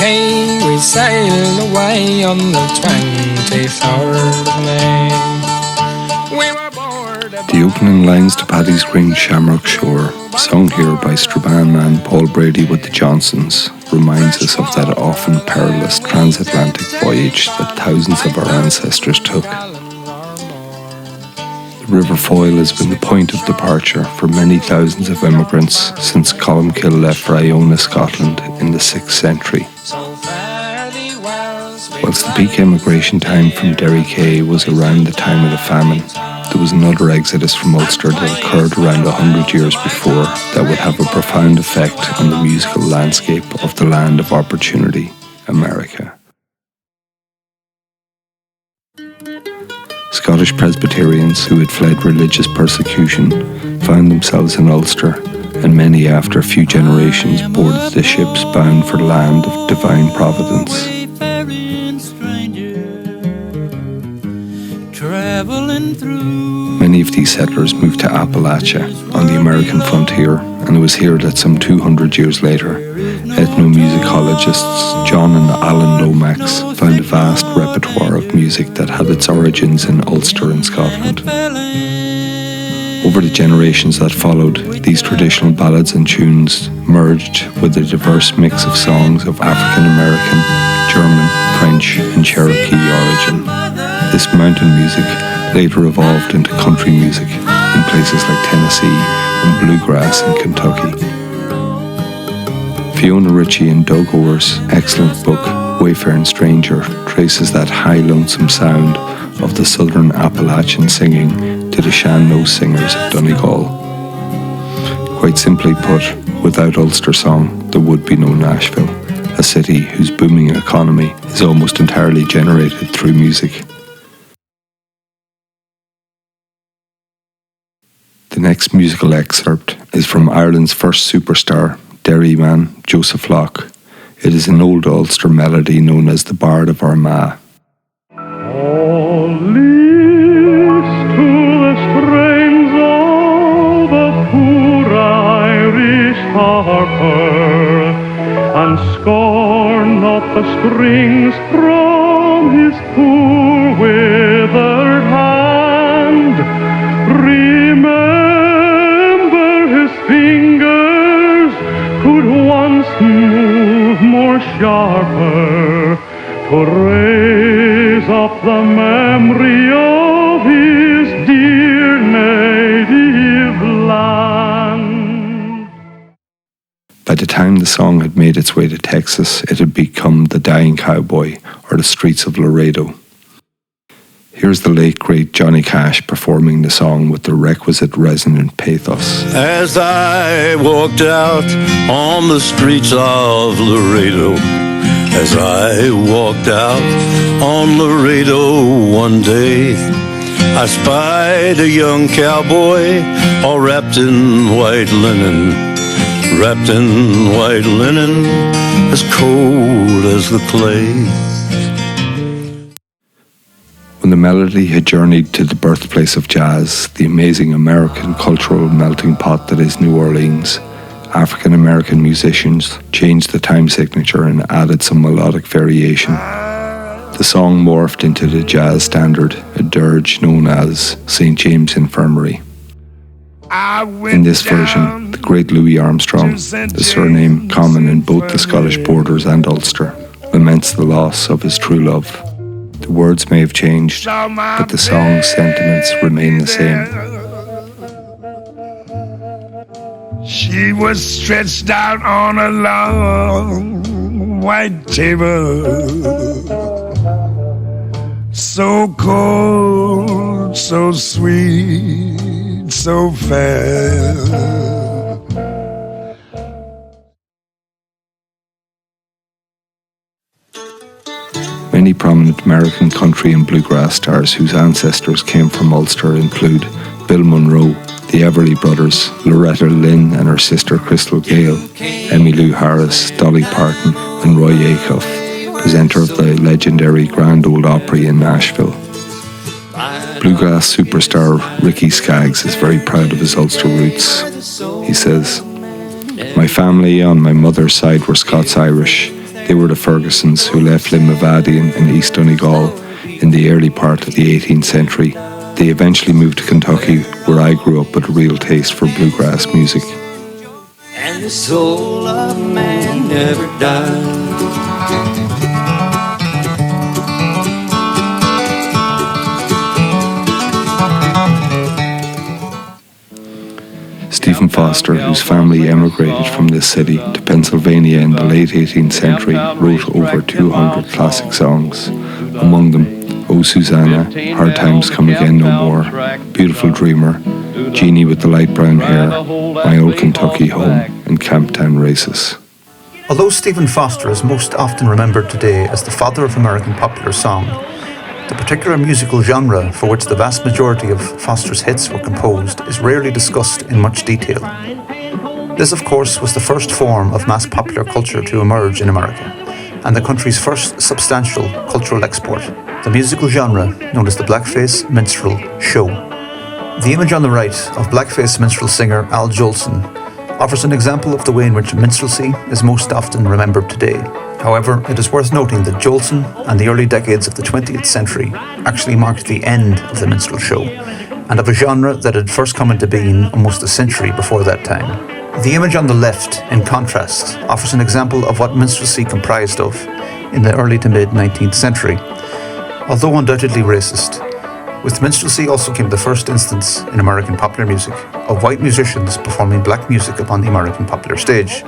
Kay, we sailed away on the 23rd of May. We were bored. The opening lines to Paddy's Green Shamrock Shore, sung here by Strabane man Paul Brady with the Johnsons, reminds us of that often perilous transatlantic voyage that thousands of our ancestors took. The River Foyle has been the point of departure for many thousands of immigrants since Columkill left for Iona, Scotland in the 6th century. Whilst the peak immigration time from Derry Quay was around the time of the famine, there was another exodus from Ulster that occurred around 100 years before that would have a profound effect on the musical landscape of the land of opportunity, America. Scottish Presbyterians who had fled religious persecution found themselves in Ulster, and many after a few generations boarded the ships bound for the land of divine providence. Many of these settlers moved to Appalachia on the American frontier, and it was here that some 200 years later, ethnomusicologists John and Alan Lomax found a vast repertoire of music that had its origins in Ulster and Scotland. Over the generations that followed, these traditional ballads and tunes merged with a diverse mix of songs of African American, German, French and Cherokee origin. This mountain music later evolved into country music in places like Tennessee and bluegrass in Kentucky. Fiona Ritchie and Doug Orr's excellent book, Wayfaring Stranger, traces that high lonesome sound of the southern Appalachian singing to the Shan-No singers of Donegal. Quite simply put, without Ulster song, there would be no Nashville, a city whose booming economy is almost entirely generated through music. The next musical excerpt is from Ireland's first superstar, Derry man Joseph Locke. It is an old Ulster melody known as the Bard of Armagh. All leaves to the strains of a poor Irish harper, and scorn not the strings from his poor withered hand. Remember his fingers could once move more sharper to raise up the memory of his dear native land. By the time the song had made its way to Texas, it had become the Dying Cowboy or the Streets of Laredo. Here's the late great Johnny Cash performing the song with the requisite resonant pathos. As I walked out on the streets of Laredo, as I walked out on Laredo one day, I spied a young cowboy all wrapped in white linen, wrapped in white linen, as cold as the clay. When the melody had journeyed to the birthplace of jazz, the amazing American cultural melting pot that is New Orleans, African American musicians changed the time signature and added some melodic variation. The song morphed into the jazz standard, a dirge known as St. James Infirmary. In this version, the great Louis Armstrong, the surname common in both the Scottish borders and Ulster, laments the loss of his true love. The words may have changed, but the song's sentiments remain the same. She was stretched out on a long white table, so cold, so sweet, so fair. Many prominent American country and bluegrass stars whose ancestors came from Ulster include Bill Monroe, the Everly Brothers, Loretta Lynn and her sister Crystal Gale, Emmylou Harris, Dolly Parton and Roy Acuff, presenter of the legendary Grand Ole Opry in Nashville. Bluegrass superstar Ricky Skaggs is very proud of his Ulster roots. He says, "My family on my mother's side were Scots-Irish. They were the Fergusons who left Limavady in East Donegal in the early part of the 18th century. They eventually moved to Kentucky, where I grew up with a real taste for bluegrass music. And the soul of man never dies. Stephen Foster, whose family emigrated from this city to Pennsylvania in the late 18th century, wrote over 200 classic songs. Among them, "Oh Susanna," "Hard Times Come Again No More," "Beautiful Dreamer," "Jeannie with the Light Brown Hair," "My Old Kentucky Home," and "Camptown Races." Although Stephen Foster is most often remembered today as the father of American popular song, the particular musical genre for which the vast majority of Foster's hits were composed is rarely discussed in much detail. This, of course, was the first form of mass popular culture to emerge in America, and the country's first substantial cultural export, the musical genre known as the blackface minstrel show. The image on the right of blackface minstrel singer Al Jolson offers an example of the way in which minstrelsy is most often remembered today. However, it is worth noting that Jolson and the early decades of the 20th century actually marked the end of the minstrel show, and of a genre that had first come into being almost a century before that time. The image on the left, in contrast, offers an example of what minstrelsy comprised of in the early to mid-19th century. Although undoubtedly racist, with minstrelsy also came the first instance in American popular music of white musicians performing black music upon the American popular stage.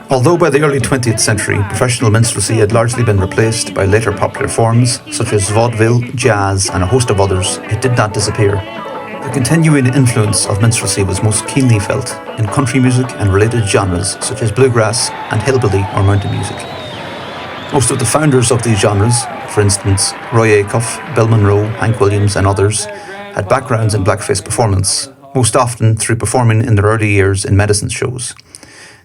Although by the early 20th century, professional minstrelsy had largely been replaced by later popular forms such as vaudeville, jazz, and a host of others, it did not disappear. The continuing influence of minstrelsy was most keenly felt in country music and related genres such as bluegrass and hillbilly or mountain music. Most of the founders of these genres, for instance Roy Acuff, Bill Monroe, Hank Williams, and others, had backgrounds in blackface performance, most often through performing in their early years in medicine shows.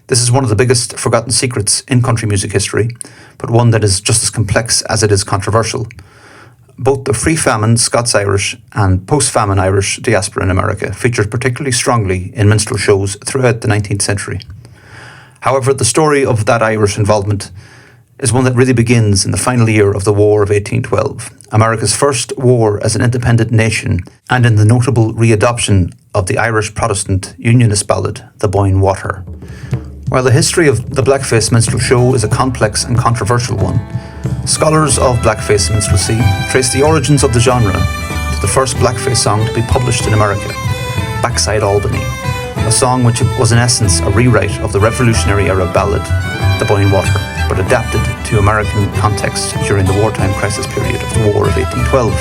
This is one of the biggest forgotten secrets in country music history, but one that is just as complex as it is controversial. Both the pre-famine Scots-Irish and post-famine Irish diaspora in America featured particularly strongly in minstrel shows throughout the 19th century. However, the story of that Irish involvement is one that really begins in the final year of the War of 1812, America's first war as an independent nation, and in the notable readoption of the Irish Protestant Unionist ballad, The Boyne Water. While the history of the blackface minstrel show is a complex and controversial one, scholars of blackface minstrelsy trace the origins of the genre to the first blackface song to be published in America, Backside Albany, a song which was in essence a rewrite of the Revolutionary era ballad, The Boyne Water, but adapted to American context during the wartime crisis period of the War of 1812.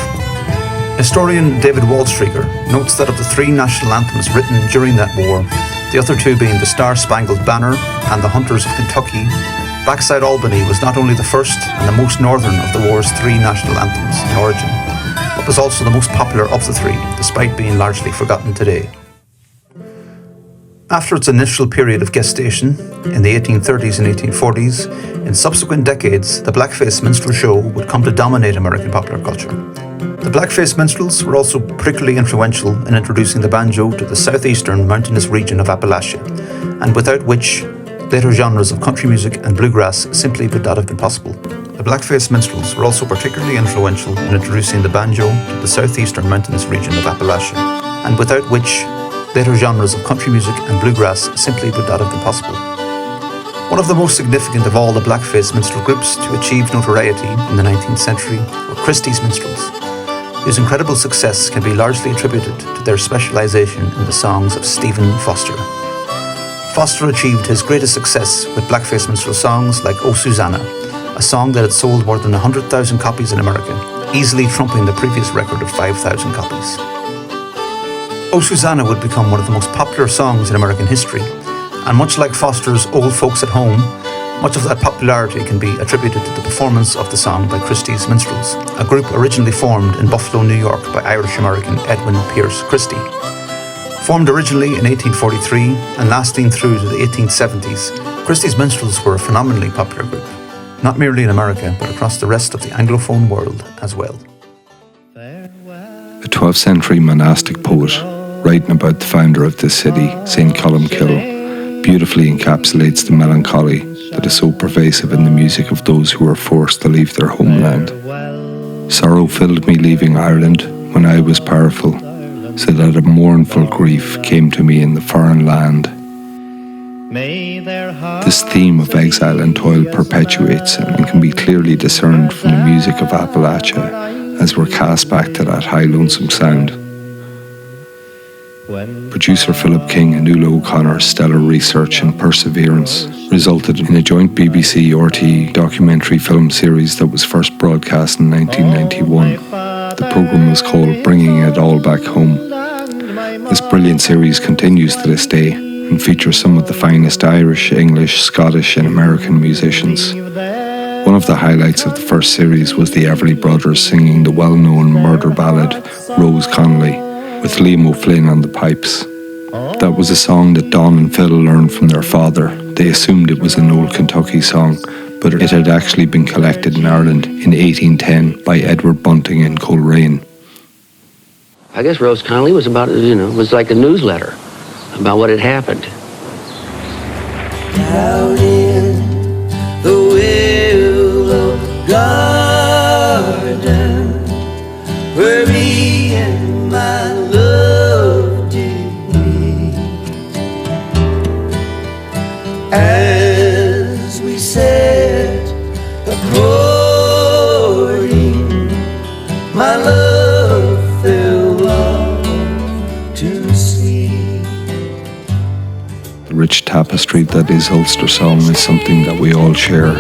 Historian David Waldstreicher notes that of the three national anthems written during that war, the other two being the Star-Spangled Banner and the Hunters of Kentucky, Backside Albany was not only the first and the most northern of the war's three national anthems in origin, but was also the most popular of the three, despite being largely forgotten today. After its initial period of gestation in the 1830s and 1840s, in subsequent decades, the blackface minstrel show would come to dominate American popular culture. The blackface minstrels were also particularly influential in introducing the banjo to the southeastern mountainous region of Appalachia, and without which later genres of country music and bluegrass simply would not have been possible. The blackface minstrels were also particularly influential in introducing the banjo to the southeastern mountainous region of Appalachia, and without which later genres of country music and bluegrass simply would not have been possible. One of the most significant of all the blackface minstrel groups to achieve notoriety in the 19th century were Christy's Minstrels, whose incredible success can be largely attributed to their specialization in the songs of Stephen Foster. Foster achieved his greatest success with blackface minstrel songs like "Oh Susanna," a song that had sold more than 100,000 copies in America, easily trumping the previous record of 5,000 copies. "Oh Susanna" would become one of the most popular songs in American history, and much like Foster's Old Folks at Home, much of that popularity can be attributed to the performance of the song by Christy's Minstrels, a group originally formed in Buffalo, New York by Irish-American Edwin Pierce Christy. Formed originally in 1843 and lasting through to the 1870s, Christy's Minstrels were a phenomenally popular group, not merely in America, but across the rest of the Anglophone world as well. A 12th century monastic poet, writing about the founder of this city, St. Columcille, beautifully encapsulates the melancholy that is so pervasive in the music of those who are forced to leave their homeland. Sorrow filled me leaving Ireland when I was powerful, so that a mournful grief came to me in the foreign land. This theme of exile and toil perpetuates and can be clearly discerned from the music of Appalachia as we're cast back to that high lonesome sound. Producer Philip King and Nuala O'Connor's stellar research and perseverance resulted in a joint BBC-RTE documentary film series that was first broadcast in 1991. The programme was called Bringing It All Back Home. This brilliant series continues to this day and features some of the finest Irish, English, Scottish and American musicians. One of the highlights of the first series was the Everly Brothers singing the well-known murder ballad Rose Connolly, with Liam O'Flynn on the pipes. That was a song that Don and Phil learned from their father. They assumed it was an old Kentucky song, but it had actually been collected in Ireland in 1810 by Edward Bunting in Coleraine. I guess Rose Connolly was about, was like a newsletter about what had happened. Down in the willow garden, where me and my love did meet, as we sat a-courting, my love fell off to sleep. The rich tapestry that is Ulster song is something that we all share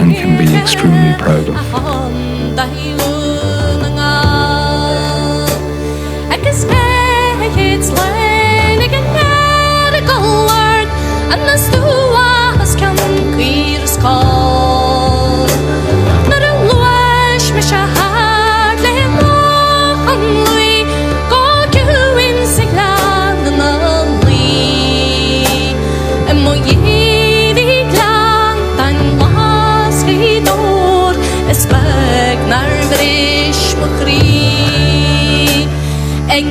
and can be extremely proud of. Eng